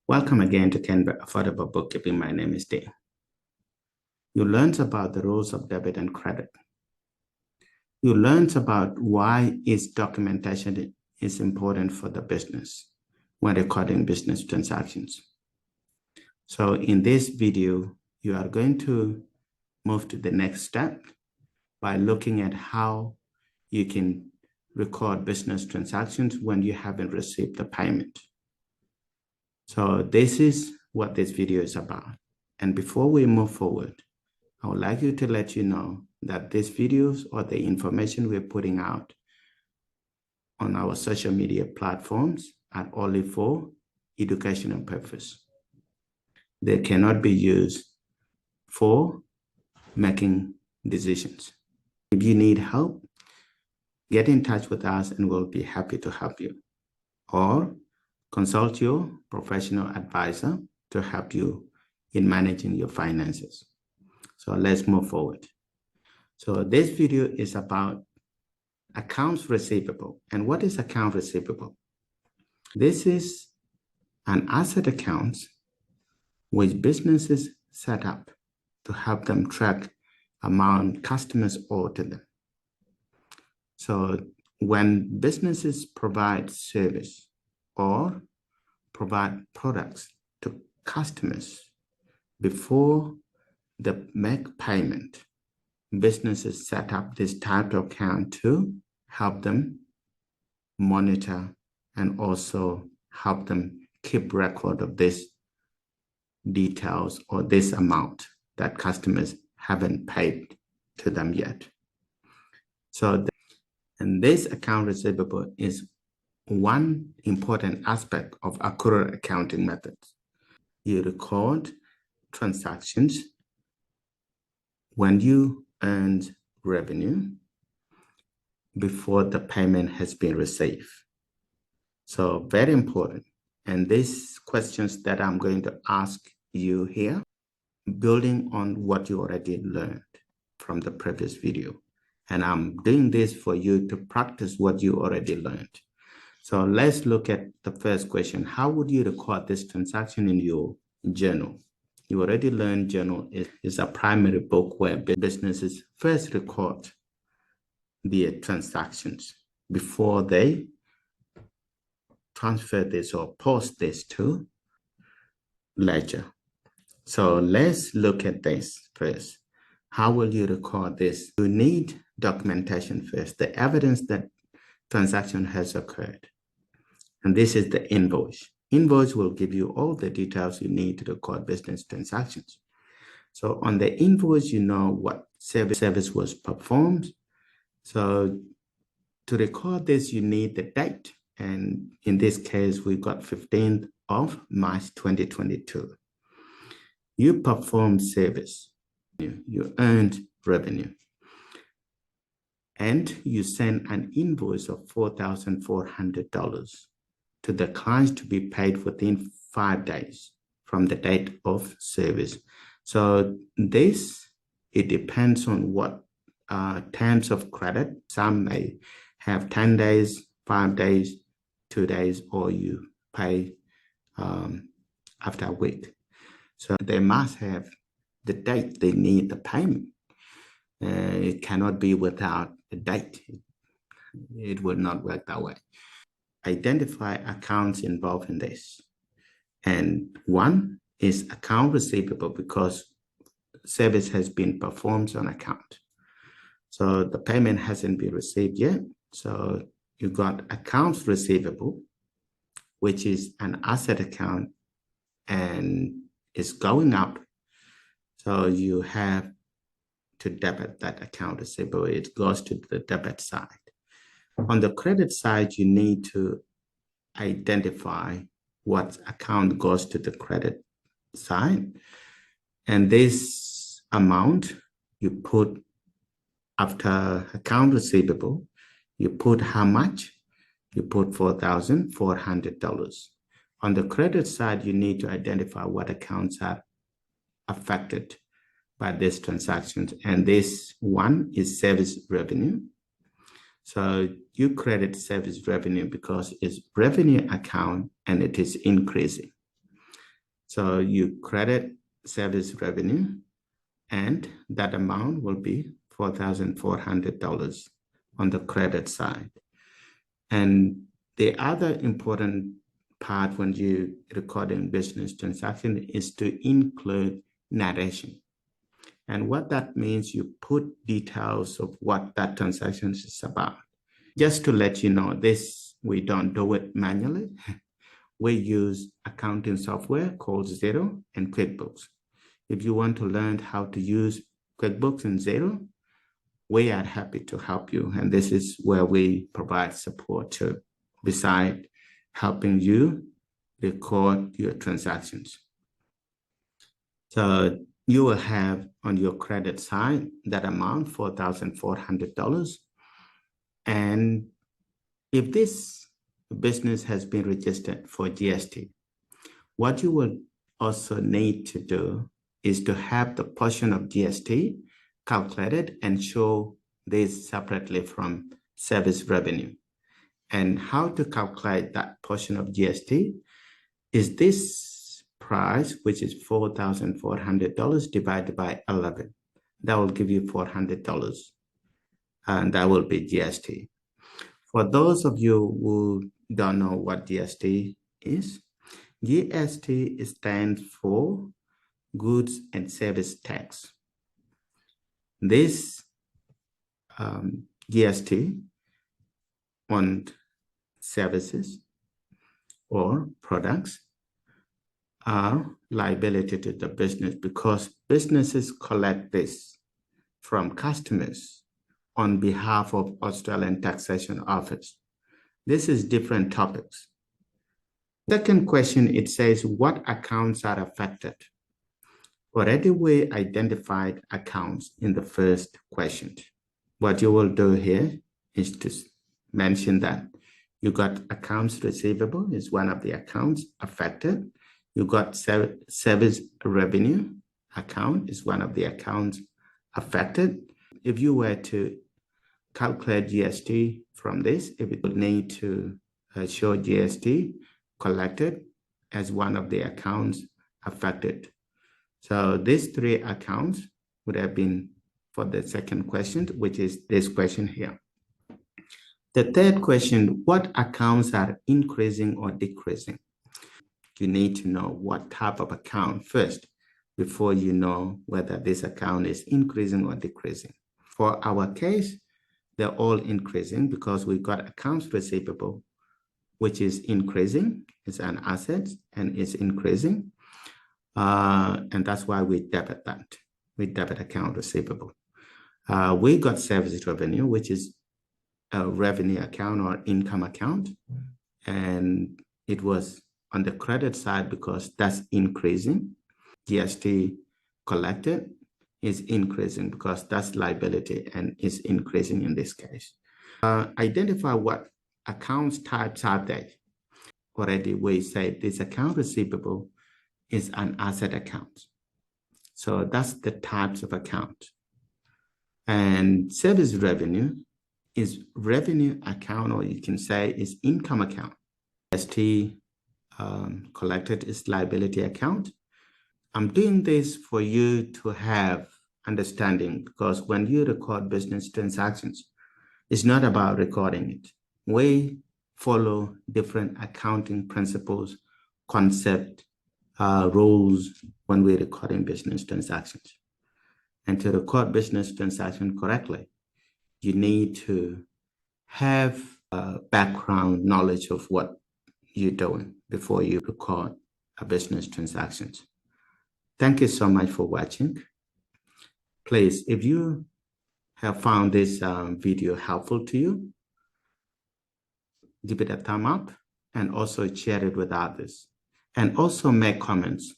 Welcome again to Canva Affordable Bookkeeping. My name is Dave. You learned about the rules of debit and credit. You learned about why its documentation is important for the business when recording business transactions. So in this video, you are going to move to the next step by looking at how you can record business transactions when you haven't received the payment. So this is what this video is about. And before we move forward, I would like to let you know that these videos or the information we're putting out on our social media platforms are only for educational purpose. They cannot be used for making decisions. If you need help, get in touch with us and we'll be happy to help you. Or consult your professional advisor to help you in managing your finances. So let's move forward. So this video is about accounts receivable. And what is account receivable? This is an asset account which businesses set up to help them track amount customers owe to them. So when businesses provide service or provide products to customers before they make payment, businesses set up this type of account to help them monitor and also help them keep record of this details or this amount that customers haven't paid to them yet. So, and this account receivable is one important aspect of accurate accounting methods. You record transactions when you earn revenue before the payment has been received. So very important. And these questions that I'm going to ask you here, building on what you already learned from the previous video. And I'm doing this for you to practice what you already learned. So let's look at the first question. How would you record this transaction in your journal? You already learned journal is a primary book where businesses first record their transactions before they transfer this or post this to ledger. So let's look at this first. How will you record this? You need documentation first, the evidence that transaction has occurred. And this is the invoice. Invoice will give you all the details you need to record business transactions. So on the invoice, you know what service was performed. So to record this, you need the date. And in this case, we got 15th of March 2022. You performed service. You earned revenue. And you send an invoice of $4,400 to the client to be paid within 5 days from the date of service. So this, it depends on what terms of credit. Some may have 10 days, 5 days, 2 days, or you pay after a week. So they must have the date they need the payment. It cannot be without a date. It will not work that way. Identify accounts involved in this. And one is account receivable because service has been performed on account. So the payment hasn't been received yet. So you got accounts receivable, which is an asset account and it's going up. So you have to debit that account receivable. It goes to the debit side. On the credit side, you need to identify what account goes to the credit side. And this amount you put after account receivable, you put how much? You put $4,400. On the credit side, you need to identify what accounts are affected by these transactions. And this one is service revenue. So you credit service revenue because it's revenue account and it is increasing. So you credit service revenue, and that amount will be $4,400 on the credit side. And the other important part when you recording business transaction is to include narration. And what that means, you put details of what that transaction is about. Just to let you know, this, we don't do it manually. We use accounting software called Xero and QuickBooks. If you want to learn how to use QuickBooks and Xero, we are happy to help you. And this is where we provide support to, beside helping you record your transactions. So you will have on your credit side that amount, $4,400. And if this business has been registered for GST, what you will also need to do is to have the portion of GST calculated and show this separately from service revenue. And how to calculate that portion of GST is this price, which is $4,400 divided by 11. That will give you $400, and that will be GST. For those of you who don't know what GST is, GST stands for Goods and Service Tax. This GST on services or products are liability to the business, because businesses collect this from customers on behalf of Australian Taxation Office. This is different topics. Second question, it says, what accounts are affected? Already we identified accounts in the first question. What you will do here is to mention that you got accounts receivable is one of the accounts affected. You got service revenue account is one of the accounts affected. If you were to calculate GST from this, it would need to show GST collected as one of the accounts affected. So these three accounts would have been for the second question, which is this question here. The third question, what accounts are increasing or decreasing? You need to know what type of account first before you know whether this account is increasing or decreasing. For our case, they're all increasing because we got accounts receivable, which is increasing. It's an asset and it's increasing. And that's why we debit that. We debit account receivable. We got service revenue, which is a revenue account or income account. And it was on the credit side because that's increasing. GST collected is increasing because that's liability and is increasing in this case. Identify what accounts types are they. Already we said this account receivable is an asset account. So that's the types of account. And service revenue is revenue account, or you can say is income account. GST collected is liability account. I'm doing this for you to have understanding, because when you record business transactions, it's not about recording it. We follow different accounting principles, concept, rules when we're recording business transactions. And to record business transaction correctly, you need to have background knowledge of what you're doing before you record a business transactions. Thank you so much for watching. Please, if you have found this video helpful to you, give it a thumb up and also share it with others. And also make comments